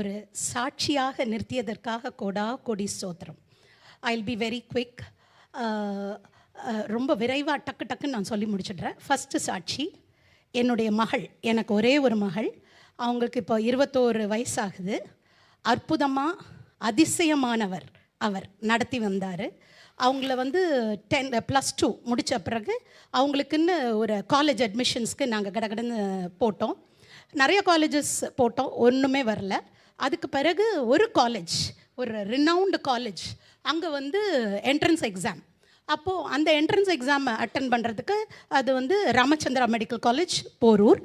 ஒரு சாட்சியாக நிறுத்தியதற்காக கோடி ஸ்தோத்திரம். I will be very quick. ரொம்ப விரைவாக டக்குன்னு நான் சொல்லி முடிச்சிடுறேன். ஃபஸ்ட்டு சாட்சி, என்னுடைய மகள், எனக்கு ஒரே ஒரு மகள், அவங்களுக்கு இப்போ 21 வயசாகுது. அற்புதமாக அதிசயமானவர் அவர் நடத்தி வந்தார். அவங்கள வந்து 10+2 முடித்த பிறகு அவங்களுக்குன்னு ஒரு காலேஜ் அட்மிஷன்ஸ்க்கு நாங்கள் கடகடன்னு போட்டோம். நிறைய காலேஜஸ் போட்டோம், ஒன்றுமே வரல. அதுக்கு பிறகு ஒரு காலேஜ், ஒரு ரினவுண்டு காலேஜ், அங்கே வந்து என்ட்ரன்ஸ் எக்ஸாம். அப்போது அந்த என்ட்ரன்ஸ் எக்ஸாம் அட்டன் பண்ணுறதுக்கு அது வந்து ராமச்சந்திரா மெடிக்கல் காலேஜ் போரூர்.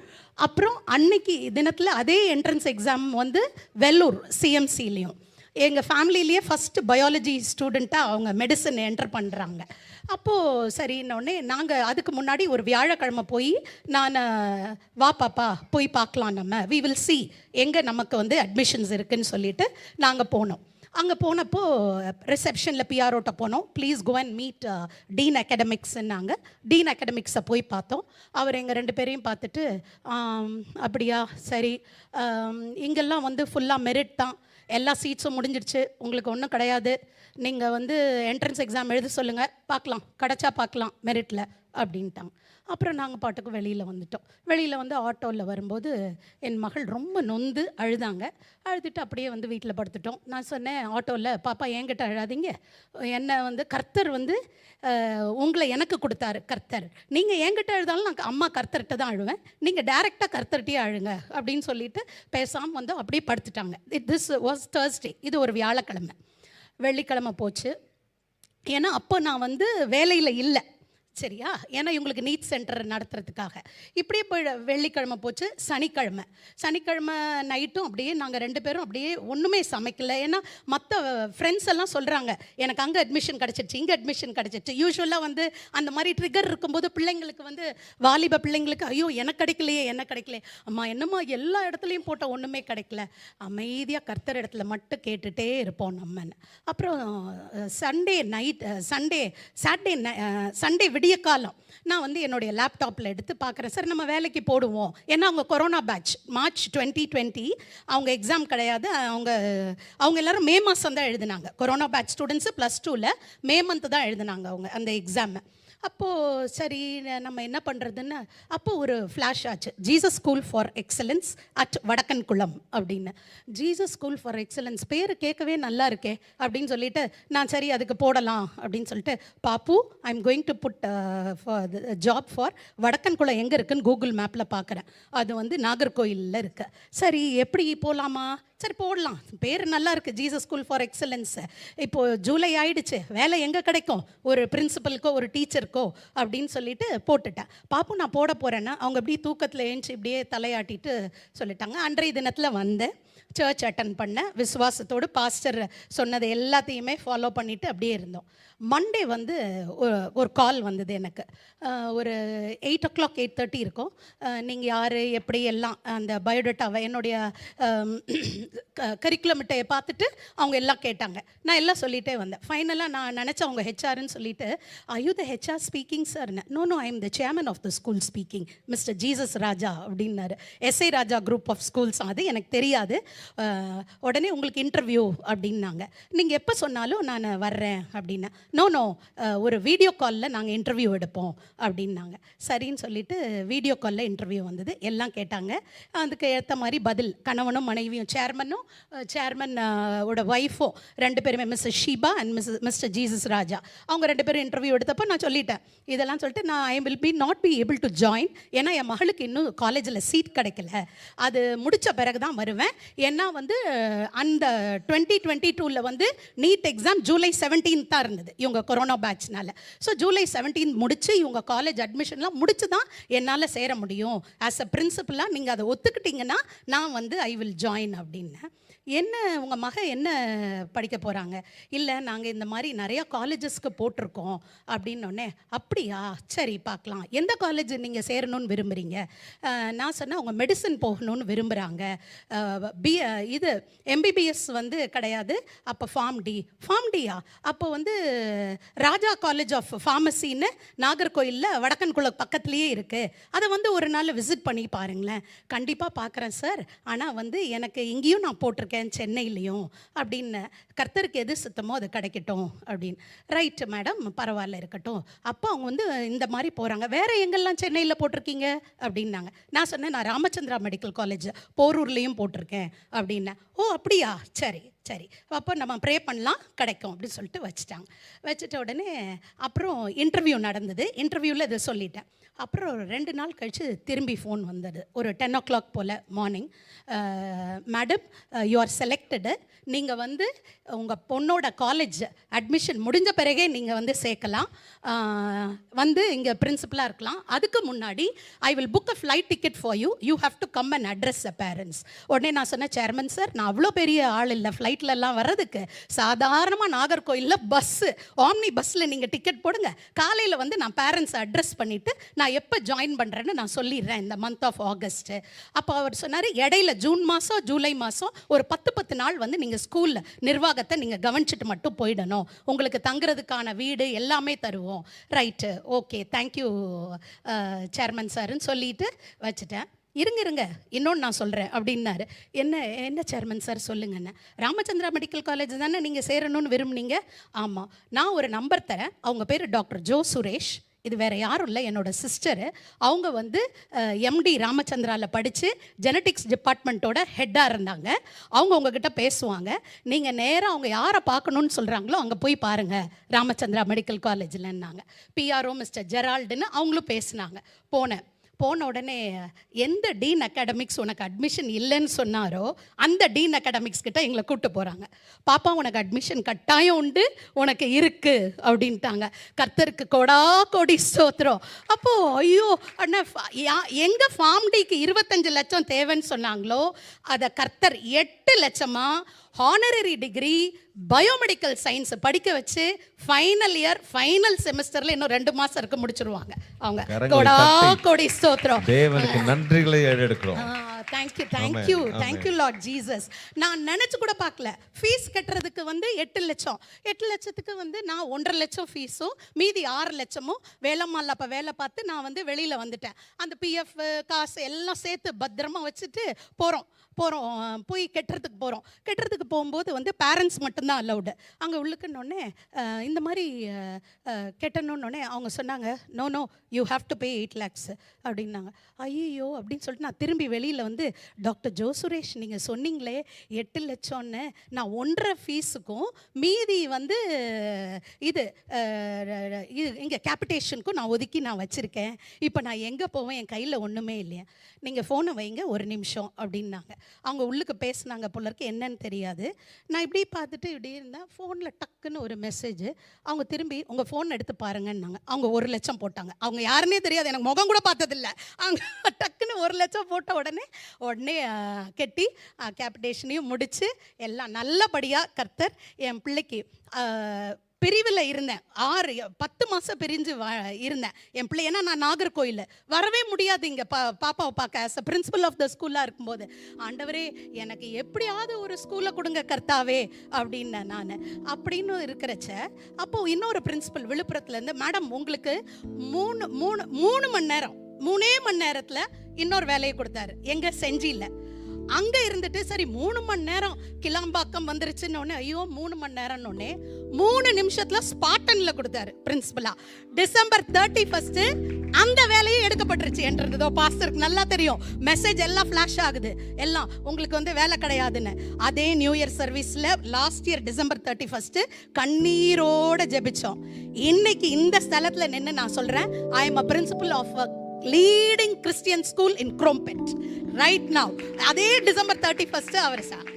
அப்புறம் அன்னைக்கு தினத்தில் அதே என்ட்ரன்ஸ் எக்ஸாம் வந்து வெள்ளூர் சிஎம்சிலையும். எங்கள் ஃபேமிலியிலேயே ஃபஸ்ட்டு பயாலஜி ஸ்டூடெண்ட்டாக அவங்க மெடிசன் என்டர் பண்ணுறாங்க. அப்போது சரின்னொடனே நாங்கள் அதுக்கு முன்னாடி ஒரு வியாழக்கிழமை போய் நான் வா பாப்பா போய் பார்க்கலாம், நம்ம வி வில் சி எங்கே நமக்கு வந்து அட்மிஷன்ஸ் இருக்குதுன்னு சொல்லிட்டு நாங்கள் போனோம். அங்கே போனப்போ ரிசப்ஷனில் பிஆர்ஓட்ட போனோம். Please go and meet dean அகாடமிக்ஸ்ன்னாங்க. டீன் அகாடமிக்ஸை போய் பார்த்தோம். அவர் எங்கள் 2 பேரையும் பார்த்துட்டு, அப்படியா சரி, இங்கெல்லாம் வந்து ஃபுல்லாக மெரிட் தான், எல்லா சீட்ஸும் முடிஞ்சிடுச்சு, உங்களுக்கு ஒன்றும் கிடையாது, நீங்கள் வந்து என்ட்ரன்ஸ் எக்ஸாம் எழுத சொல்லுங்கள், பார்க்கலாம், கிடச்சா பார்க்கலாம் மெரிட்டில் அப்படின்ட்டாங்க. அப்புறம் நாங்கள் பாட்டுக்கு வெளியில் வந்துட்டோம். வெளியில் வந்து ஆட்டோவில் வரும்போது என் மகள் ரொம்ப நொந்து அழுதாங்க. அழுதுட்டு அப்படியே வந்து வீட்டில் படுத்துட்டோம். நான் சொன்னேன் ஆட்டோவில், பாப்பா என்கிட்ட அழாதீங்க, என்னை வந்து கர்த்தர் வந்து உங்களை எனக்கு கொடுத்தாரு கர்த்தர், நீங்கள் என்கிட்ட அழுதாலும் நான் அம்மா கர்த்தர்கிட்ட தான் அழுவேன், நீங்கள் டைரெக்டாக கர்த்தர்கிட்டே அழுங்க அப்படின்னு சொல்லிட்டு பேசாமல் வந்து அப்படியே படுத்துட்டாங்க. திஸ் வாஸ் Thursday, இது ஒரு வியாழக்கிழமை. வெள்ளிக்கிழமை போச்சு. ஏன்னா அப்போ நான் வந்து வேலையில் இல்லை, சரியா, ஏன்னா இவங்களுக்கு நீட் சென்டர் நடத்துறதுக்காக. இப்படியே போய் வெள்ளிக்கிழமை போச்சு. சனிக்கிழமை நைட்டும் அப்படியே நாங்கள் 2 பேரும் அப்படியே ஒன்றுமே சமைக்கல. ஏன்னா மற்ற ஃப்ரெண்ட்ஸ் எல்லாம் சொல்கிறாங்க, எனக்கு அங்கே அட்மிஷன் கிடச்சிருச்சு, இங்கே அட்மிஷன் கிடச்சிருச்சு. யூஸ்வலாக வந்து அந்த மாதிரி ட்ரிகர் இருக்கும்போது பிள்ளைங்களுக்கு வந்து, வாலிப பிள்ளைங்களுக்கு, ஐயோ எனக்கு கிடைக்கலையே, என்ன கிடைக்கலையே, அம்மா என்னம்மா எல்லா இடத்துலையும் போட்ட ஒன்றுமே கிடைக்கல, அமைதியாக கர்த்தர் இடத்துல மட்டும் கேட்டுகிட்டே இருப்போம் நம்மன்னு. அப்புறம் சண்டே விடிய காலம் நான் வந்து என்னுடைய லேப்டாப்பில் எடுத்து பார்க்குறேன். சார் நம்ம வேலைக்கு போடுவோம், ஏன்னா அவங்க கொரோனா பேட்ச், மார்ச் 2020 அவங்க எக்ஸாம் கிடையாது. அவங்க எல்லோரும் மே மாதம் தான் எழுதினாங்க. கொரோனா பேட்ச் ஸ்டூடெண்ட்ஸு +2ல் மே மந்த்து தான் எழுதினாங்க அவங்க அந்த எக்ஸாமை. அப்போது சரி நம்ம என்ன பண்ணுறதுன்னு அப்போது ஒரு ஃப்ளாஷ் ஆச்சு, Jesus school for excellence at Vadakkankulam அப்படின்னு. ஜீசஸ் ஸ்கூல் ஃபார் எக்ஸலன்ஸ் பேர் கேட்கவே நல்லா இருக்கே அப்படின்னு சொல்லிட்டு நான் சரி அதுக்கு போடலாம் அப்படின்னு சொல்லிட்டு, பாப்பு I am going to put job for Vadakkankulam எங்கே இருக்குன்னு கூகுள் மேப்பில் பார்க்குறேன். அது வந்து நாகர்கோயிலில் இருக்கு. சரி எப்படி போகலாமா, சரி போடலாம், பேர் நல்லா இருக்குது, ஜீசஸ் ஸ்கூல் ஃபார் எக்ஸலன்ஸ். இப்போது ஜூலை ஆயிடுச்சு, வேலை எங்கே கிடைக்கும், ஒரு பிரின்சிபலுக்கோ ஒரு டீச்சருக்கோ அப்படின்னு சொல்லிட்டு போட்டுட்டேன். பாப்பு நான் போட போகிறேன்னா அவங்க அப்படியே தூக்கத்தில் ஏஞ்சி இப்படியே தலையாட்டிட்டு சொல்லிட்டாங்க. அன்றைய தினத்தில் வந்தேன், சர்ச் அட்டன் பண்ணேன், விசுவாசத்தோடு பாஸ்டர் சொன்னதை எல்லாத்தையுமே ஃபாலோ பண்ணிவிட்டு அப்படியே இருந்தோம். மண்டே வந்து ஒரு கால் வந்தது எனக்கு. ஒரு 8 o'clock 8:30 இருக்கும். நீங்கள் யார் எப்படி எல்லாம் அந்த பயோடேட்டாவை என்னுடைய கரிக்குலமிட்டை பார்த்துட்டு அவங்க எல்லாம் கேட்டாங்க. நான் எல்லாம் சொல்லிகிட்டே வந்தேன். ஃபைனலாக நான் நினச்சேன் அவங்க ஹெச்ஆர்ன்னு சொல்லிட்டு, ஐயோ the HR speaking sir, no I am the chairman of the school speaking, mister Jesus Raja அப்படின்னாரு. SI Raja group of schools, அது எனக்கு தெரியாது. உடனே உங்களுக்கு இன்டர்வியூ அப்படின்னாங்க. நீங்கள் எப்போ சொன்னாலும் நான் வர்றேன் அப்படின்னா, நோ ஒரு வீடியோ காலில் நாங்கள் இன்டர்வியூ எடுப்போம் அப்படின்னாங்க. சரின்னு சொல்லிட்டு வீடியோ காலில் இன்டர்வியூ வந்தது. எல்லாம் கேட்டாங்க, அதுக்கு ஏற்ற மாதிரி பதில். கணவனும் மனைவியும், சேர்மன் ஓட ஒய்ஃபும் 2 பேருமே, missus Sheeba and mister Jesus Raja, அவங்க 2 பேரும் இன்டர்வியூ எடுத்தப்போ நான் சொல்லிட்டேன். இதெல்லாம் சொல்லிட்டு நான் I will be not be able to join, ஏன்னா என் மகளுக்கு இன்னும் காலேஜில் சீட் கிடைக்கல, அது முடித்த பிறகு தான் வருவேன். ஏன்னா வந்து அந்த 2022 வந்து நீட் எக்ஸாம் ஜூலை 17 தான் இருந்தது இவங்க கொரோனா பேட்ச்னால. ஸோ ஜூலை 17 முடிச்சு இவங்க காலேஜ் அட்மிஷன்லாம் முடிச்சு தான் என்னால் சேர முடியும். ஆஸ் அ பிரின்சிபலாக நீங்கள் அதை ஒத்துக்கிட்டீங்கன்னா நான் வந்து ஐ வில் ஜாயின் அப்படின்னு. என்ன உங்கள் மகள் என்ன படிக்க போகிறாங்க, இல்லை நாங்கள் இந்த மாதிரி நிறையா காலேஜஸ்க்கு போட்டிருக்கோம் அப்படின்னோடனே, அப்படியா சரி பார்க்கலாம், எந்த காலேஜ் நீங்கள் சேரணும்னு விரும்புகிறீங்க. நான் சொன்னேன் அவங்க மெடிசன் போகணும்னு விரும்புகிறாங்க. இது எம்பிபிஎஸ் வந்து கிடையாது, அப்போ ஃபார்ம் டியா, அப்போ வந்து ராஜா காலேஜ் ஆஃப் ஃபார்மசின்னு நாகர்கோயிலில் வடக்கன்குளம் பக்கத்துலேயே இருக்குது, அதை வந்து ஒரு நாள் விசிட் பண்ணி பாருங்களேன். கண்டிப்பாக பார்க்குறேன் சார், ஆனால் வந்து எனக்கு இங்கேயும் நான் போட்டிருக்கேன், போட்டிருக்கேன் சென்னையிலையும் அப்படின்னு. கர்த்தருக்கு எது சுத்தமோ அது கிடைக்கட்டும் அப்படின்னு. ரைட்டு மேடம், பரவாயில்ல இருக்கட்டும். அப்போ அவங்க வந்து இந்த மாதிரி போகிறாங்க. வேறு எங்கெல்லாம் சென்னையில் போட்டிருக்கீங்க அப்படின்னாங்க. நான் சொன்னேன், நான் ராமச்சந்திரா மெடிக்கல் காலேஜ் போரூர்லேயும் போட்டிருக்கேன் அப்படின்னேன். ஓ அப்படியா, சரி சரி, அப்போ நம்ம ப்ரே பண்ணலாம் கிடைக்கும் அப்படின்னு சொல்லிட்டு வச்சுட்டாங்க. வச்சுட்ட உடனே அப்புறம் இன்டர்வியூ நடந்தது. இன்டர்வியூவில் இதை சொல்லிட்டேன். அப்புறம் ஒரு 2 நாள் கழித்து திரும்பி ஃபோன் வந்தது. ஒரு 10 o'clock போல் morning. Madam, you are selected. நீங்கள் வந்து உங்கள் பொண்ணோட காலேஜ் அட்மிஷன் முடிஞ்ச பிறகே நீங்கள் வந்து சேர்க்கலாம், வந்து இங்கே பிரின்சிபலாக இருக்கலாம். அதுக்கு முன்னாடி I will book a flight ticket for you, you have to come and address a parents. உடனே நான் சொன்னேன், சேர்மன் சார், நான் அவ்வளோ பெரிய ஆள் இல்லை ஃப்ளைட்லலாம் வர்றதுக்கு. சாதாரணமாக நாகர்கோயிலில் பஸ்ஸு, ஆம்னி பஸ்ஸில் நீங்கள் டிக்கெட் போடுங்க, காலையில் வந்து நான் பேரண்ட்ஸை அட்ரஸ் பண்ணிவிட்டு நான் எப்போ ஜாயின் பண்ணுறேன்னு நான் சொல்லிடுறேன் இந்த மந்த் ஆஃப் ஆகஸ்ட்டு. அப்போ அவர் சொன்னார், இடையில ஜூன் மாதம் ஜூலை மாதம் ஒரு 10 நாள் வந்து நீங்கள் ஸ்கூலில் நிர்வாகத்தை நீங்கள் கவனிச்சுட்டு மட்டும் போயிடணும், உங்களுக்கு தங்குறதுக்கான வீடு எல்லாமே தருவோம். ரைட்டு, ஓகே, தேங்க்யூ சேர்மன் சார்ன்னு சொல்லிட்டு வச்சுட்டேன். இருங்க இன்னொன்று நான் சொல்கிறேன் அப்படின்னாரு. என்ன சேர்மன் சார் சொல்லுங்கண்ணே. ராமச்சந்திரா மெடிக்கல் காலேஜ் தானே நீங்கள் சேரணும்னு விரும்புனீங்க? ஆமாம். நான் ஒரு நம்பர் தரேன். அவங்க பேர் டாக்டர் ஜோ சுரேஷ். இது வேறு யாரும் இல்லை, என்னோடய சிஸ்டரு. அவங்க வந்து எம்டி ராமச்சந்திராவில் படித்து ஜெனட்டிக்ஸ் டிபார்ட்மெண்ட்டோட ஹெட்டாக இருந்தாங்க. அவங்க உங்ககிட்ட பேசுவாங்க. நீங்கள் நேராக அவங்க யாரை பார்க்கணுன்னு சொல்கிறாங்களோ அங்கே போய் பாருங்கள் ராமச்சந்திரா மெடிக்கல் காலேஜில்னாங்க. பிஆர்ஓ மிஸ்டர் ஜெரால்டுன்னு அவங்களும் பேசினாங்க. போன உடனே எந்த டீன் அகாடமிக்ஸ் உனக்கு அட்மிஷன் இல்லைன்னு சொன்னாரோ அந்த டீன் அகாடமிக்ஸ் கிட்ட எங்களை கூப்பிட்டு போகிறாங்க. பாப்பா, உனக்கு அட்மிஷன் கட்டாயம் உண்டு, உனக்கு இருக்குது அப்படின்ட்டாங்க. கர்த்தருக்கு கோடி ஸ்தோத்திரம். அப்போது ஐயோ அண்ணா, எங்கே ஃபார்ம் டிக்கு 25 லட்சம் தேவைன்னு சொன்னாங்களோ அதை கர்த்தர் 8 லட்சமாக ஹானரரி டிகிரி பயோமெடிக்கல் சயின்ஸ் படிக்க வச்சு ஃபைனல் இயர் ஃபைனல் செமஸ்டரில் இன்னும் 2 மாதம் இருக்க முடிச்சிருவாங்க. அவங்க கோடி ஸ்தோத்திரம், தேவனுக்கு நன்றிகளை ஏறெடுக்கிறோம். Thank you Lord Jesus. நான் நினச்சி கூட பார்க்கல. ஃபீஸ் கட்டுறதுக்கு வந்து 8 லட்சம். 8 லட்சத்துக்கு வந்து நான் 1.5 லட்சம் ஃபீஸும் மீதி 6 லட்சமும் வேலைமால அப்போ வேலை பார்த்து நான் வந்து வெளியில் வந்துட்டேன். அந்த பிஎஃப் காசு எல்லாம் சேர்த்து பத்திரமா வச்சுட்டு போய் கட்டுறதுக்கு போகும்போது வந்து பேரண்ட்ஸ் மட்டும்தான் அலௌடு. அங்கே உள்ளுக்குன்னொடனே இந்த மாதிரி கெட்டணுன்னொடனே அவங்க சொன்னாங்க, no you have to pay 8 lakhs அப்படின்னாங்க. ஐயோ அப்படின்னு சொல்லிட்டு நான் திரும்பி வெளியில் வந்து, டாக்டர் ஜோ சுரேஷ், நீங்கள் சொன்னீங்களே 8 லட்சம்னு, நான் 1.5 ஃபீஸுக்கும் மீதி வந்து இது இங்கே கேபிட்டேஷனுக்கும் நான் ஒதுக்கி நான் வச்சுருக்கேன். இப்போ நான் எங்கே போவேன், என் கையில் ஒன்றுமே இல்லையா. நீங்கள் ஃபோனை வைங்க 1 நிமிஷம் அப்படின்னாங்க. அவங்க உள்ளுக்கு பேசினாங்க போல இருக்கு, என்னன்னு தெரியாது. நான் இப்படி பார்த்துட்டு இப்படி இருந்தேன். ஃபோனில் டக்குன்னு ஒரு மெசேஜ். அவங்க திரும்பி உங்கள் ஃபோன் எடுத்து பாருங்கன்னாங்க. அவங்க 1 லட்சம் போட்டாங்க. அவங்க யாருன்னே தெரியாது, எனக்கு முகம் கூட பார்த்ததில்லை. அவங்க டக்குன்னு 1 லட்சம் போட்ட உடனே கெட்டி கேபிட்டேஷனையும் முடித்து எல்லாம் நல்லபடியாக கர்த்தர் என் பிள்ளைக்கு பிரிவில் இருந்தேன். 10 மாதம் பிரிஞ்சு இருந்தேன் என் பிள்ளை. ஏன்னா நான் நாகர்கோயில் வரவே முடியாது இங்கே பாப்பாவை பார்க்க. As a principal of the ஸ்கூலாக இருக்கும்போது, ஆண்டவரே எனக்கு எப்படியாவது ஒரு ஸ்கூலை கொடுங்க கர்த்தாவே அப்படின்னேன் நான். அப்படின்னு இருக்கிறச்ச அப்போது இன்னொரு பிரின்சிபல் விழுப்புரத்துலேருந்து, மேடம் உங்களுக்கு 3 மணி நேரம் 3 மணி நேரத்தில் இன்னொரு வேலையை கொடுத்தாரு. எங்கே செஞ்சியில் அங்கே இருந்துட்டு, சரி 3 மணி நேரம் கிளாம்பாக்கம் வந்துருச்சுன்னு, ஐயோ 3 மணி நேரம்னு 3 நிமிஷத்தில் ஸ்பாட்டனில் கொடுத்தாரு பிரின்சிபலா. டிசம்பர் 31 அந்த வேலையை எடுக்கப்பட்டுருச்சு என்றதோ பாஸ்டருக்கு நல்லா தெரியும். மெசேஜ் எல்லாம் ஃப்ளாஷ் ஆகுது, எல்லாம் உங்களுக்கு வந்து வேலை கிடையாதுன்னு. அதே நியூ இயர் சர்வீஸில் லாஸ்ட் இயர் டிசம்பர் 31 கண்ணீரோடு ஜெபிச்சோம். இன்னைக்கு இந்த ஸ்தலத்தில் நின்று நான் சொல்கிறேன், I am a principal of leading Christian school in Chromepet right now. அதே டிசம்பர் 31 அவர் சார்.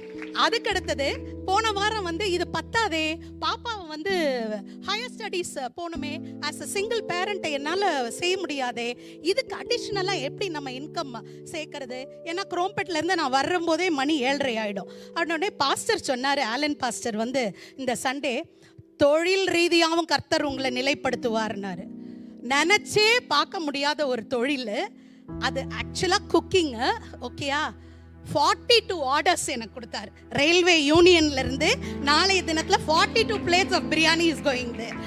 அதுக்கு அடுத்தது போன வாரம் வந்து இது பத்தாதே, பாப்பாவை வந்து ஹையர் ஸ்டடீஸ் போகணுமே, ஆஸ் அ சிங்கிள் பேரண்ட்டை என்னால் செய்ய முடியாதே, இதுக்கு அடிஷ்னலாக எப்படி நம்ம இன்கம் சேர்க்கறது? ஏன்னா குரோம்பெட்லேருந்து நான் வரும்போதே மணி 7:30 ஆகிடும். உடனே பாஸ்டர் சொன்னார், ஆலன் பாஸ்டர் வந்து இந்த சண்டே தொழில் ரீதியாகவும் கர்த்தர் உங்களை நிலைப்படுத்துவார்னாரு. நினச்சே பார்க்க முடியாத ஒரு தொழில் அது. ஆக்சுவலாக குக்கிங்கு ஓகேயா. 42 ஆர்டர்ஸ் எனக்கு கொடுத்தாரு ரயில்வே யூனியன்ல இருந்து. நாளைய தினத்தில் 42 plates of biryani is going there.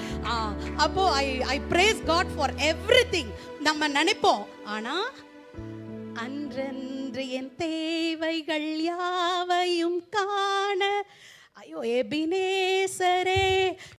அப்போ ஐ praise God for everything. நம்ம நினைப்போம், ஆனால் அன்றென்று இன்று என் தேவைகள் யாவையும் காண ஐயோ எபினேசரே